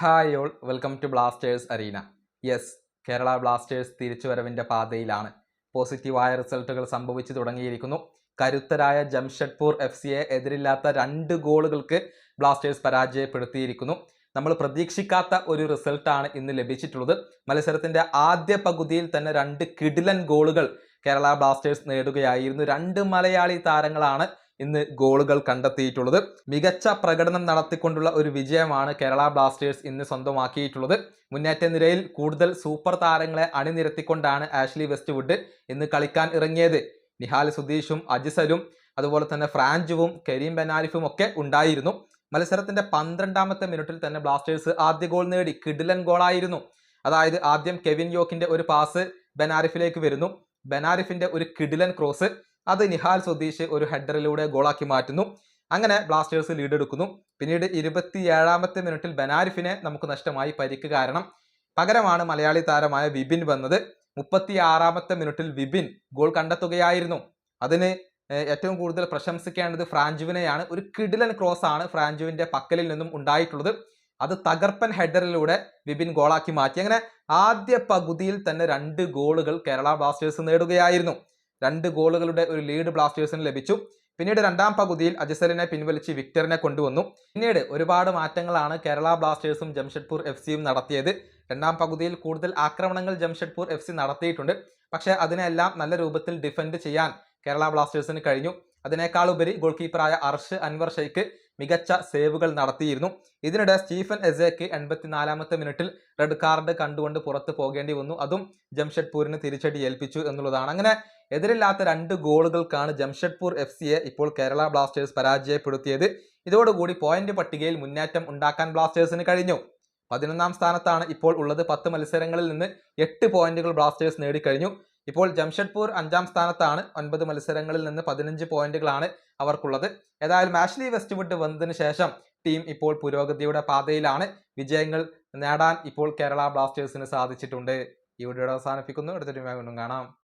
Hi all, welcome to Blasters arena. Yes, Kerala Blasters തിരിച്ചുവരവിൻ്റെ പാതയിലാണ്. പോസിറ്റീവായ റിസൾട്ടുകൾ സംഭവിച്ചു തുടങ്ങിയിരിക്കുന്നു. കരുത്തരായ ജംഷഡ്പൂർ FCയെ എതിരില്ലാത്ത 2 ഗോളുകൾക്ക് ബ്ലാസ്റ്റേഴ്സ് പരാജയപ്പെടുത്തിയിരിക്കുന്നു. നമ്മൾ പ്രതീക്ഷിക്കാത്ത ഒരു റിസൾട്ടാണ് ഇന്ന് ലഭിച്ചിട്ടുള്ളത്. മത്സരത്തിൻ്റെ ആദ്യ പകുതിയിൽ തന്നെ 2 കിടിലൻ ഗോളുകൾ കേരള ബ്ലാസ്റ്റേഴ്സ് നേടുകയായിരുന്നു. 2 മലയാളി താരങ്ങളാണ് ഇന്ന് ഗോളുകൾ കണ്ടെത്തിയിട്ടുള്ളത്. മികച്ച പ്രകടനം നടത്തിക്കൊണ്ടുള്ള ഒരു വിജയമാണ് കേരള ബ്ലാസ്റ്റേഴ്സ് ഇന്ന് സ്വന്തമാക്കിയിട്ടുള്ളത്. മുന്നേറ്റ നിരയിൽ കൂടുതൽ സൂപ്പർ താരങ്ങളെ അണിനിരത്തിക്കൊണ്ടാണ് ആഷ്ലി വെസ്റ്റ്വുഡ് ഇന്ന് കളിക്കാൻ ഇറങ്ങിയത്. നിഹാൽ സുധീഷും അജിസലും അതുപോലെ തന്നെ ഫ്രാഞ്ചുവും കരീം ബെനാരിഫും ഒക്കെ ഉണ്ടായിരുന്നു. മത്സരത്തിന്റെ 12ാമത്തെ മിനിറ്റിൽ തന്നെ ബ്ലാസ്റ്റേഴ്സ് ആദ്യ ഗോൾ നേടി. കിടിലൻ ഗോളായിരുന്നു. അതായത് ആദ്യം കെവിൻ യോക്കിന്റെ ഒരു പാസ് ബെനാരിഫിലേക്ക് വരുന്നു. ബെനാരിഫിന്റെ ഒരു കിടിലൻ ക്രോസ്, അത് നിഹാൽ സുധീഷ് ഒരു ഹെഡറിലൂടെ ഗോളാക്കി മാറ്റുന്നു. അങ്ങനെ ബ്ലാസ്റ്റേഴ്സ് ലീഡ് എടുക്കുന്നു. പിന്നീട് 27ാമത്തെ മിനിറ്റിൽ ബെനാരിഫിനെ നമുക്ക് നഷ്ടമായി, പരിക്ക് കാരണം. പകരമാണ് മലയാളി താരമായ വിപിൻ വന്നത്. 36ാമത്തെ മിനിറ്റിൽ വിപിൻ ഗോൾ കണ്ടെത്തുകയായിരുന്നു. അതിന് ഏറ്റവും കൂടുതൽ പ്രശംസിക്കേണ്ടത് ഫ്രാഞ്ചുവിനെയാണ്. ഒരു കിടിലൻ ക്രോസ് ആണ് ഫ്രാഞ്ചുവിന്റെ പക്കലിൽ നിന്നും ഉണ്ടായിട്ടുള്ളത്. അത് തകർപ്പൻ ഹെഡറിലൂടെ വിപിൻ ഗോളാക്കി മാറ്റി. അങ്ങനെ ആദ്യ പകുതിയിൽ തന്നെ 2 ഗോളുകൾ കേരള ബ്ലാസ്റ്റേഴ്സ് നേടുകയായിരുന്നു. 2 ഗോളുകളുടെ ഒരു ലീഡ് ബ്ലാസ്റ്റേഴ്സിന് ലഭിച്ചു. പിന്നീട് 2ാം പകുതിയിൽ അജിസലിനെ പിൻവലിച്ച് വിക്ടറിനെ കൊണ്ടുവന്നു. പിന്നീട് ഒരുപാട് മാറ്റങ്ങളാണ് കേരള ബ്ലാസ്റ്റേഴ്സും ജംഷഡ്പൂർ FCയും നടത്തിയത്. 2ാം പകുതിയിൽ കൂടുതൽ ആക്രമണങ്ങൾ ജംഷഡ്പൂർ FC നടത്തിയിട്ടുണ്ട്. പക്ഷേ അതിനെല്ലാം നല്ല രൂപത്തിൽ ഡിഫെൻഡ് ചെയ്യാൻ കേരള ബ്ലാസ്റ്റേഴ്സിന് കഴിഞ്ഞു. അതിനേക്കാളുപരി ഗോൾ കീപ്പറായ അർഷ് അൻവർ ഷെയ്ഖ് മികച്ച സേവുകൾ നടത്തിയിരുന്നു. ഇതിനിടെ സ്റ്റീഫൻ എസേക്ക് 84ാമത്തെ മിനിറ്റിൽ റെഡ് കാർഡ് കണ്ടുകൊണ്ട് പുറത്ത് പോകേണ്ടി വന്നു. അതും ജംഷഡ്പൂരിന് തിരിച്ചടി ഏൽപ്പിച്ചു എന്നുള്ളതാണ്. അങ്ങനെ എതിരില്ലാത്ത 2 ഗോളുകൾക്കാണ് ജംഷഡ്പൂർ FCയെ ഇപ്പോൾ കേരള ബ്ലാസ്റ്റേഴ്സ് പരാജയപ്പെടുത്തിയത്. ഇതോടുകൂടി പോയിന്റ് പട്ടികയിൽ മുന്നേറ്റം ഉണ്ടാക്കാൻ ബ്ലാസ്റ്റേഴ്സിന് കഴിഞ്ഞു. 11ാം സ്ഥാനത്താണ് ഇപ്പോൾ ഉള്ളത്. 10 മത്സരങ്ങളിൽ നിന്ന് 8 പോയിന്റുകൾ ബ്ലാസ്റ്റേഴ്സ് നേടിക്കഴിഞ്ഞു. ഇപ്പോൾ ജംഷഡ്പൂർ 5ാം സ്ഥാനത്താണ്. 9 മത്സരങ്ങളിൽ നിന്ന് 15 പോയിന്റുകളാണ് അവർക്കുള്ളത്. ഏതായാലും ആഷ്ലി വെസ്റ്റ്വുഡ് വന്നതിന് ശേഷം ടീം ഇപ്പോൾ പുരോഗതിയുടെ പാതയിലാണ്. വിജയങ്ങൾ നേടാൻ ഇപ്പോൾ കേരള ബ്ലാസ്റ്റേഴ്സിന് സാധിച്ചിട്ടുണ്ട്. ഈ വീഡിയോ അവസാനിപ്പിക്കുന്നു. അടുത്ത ടീമായി വീണ്ടും കാണാം.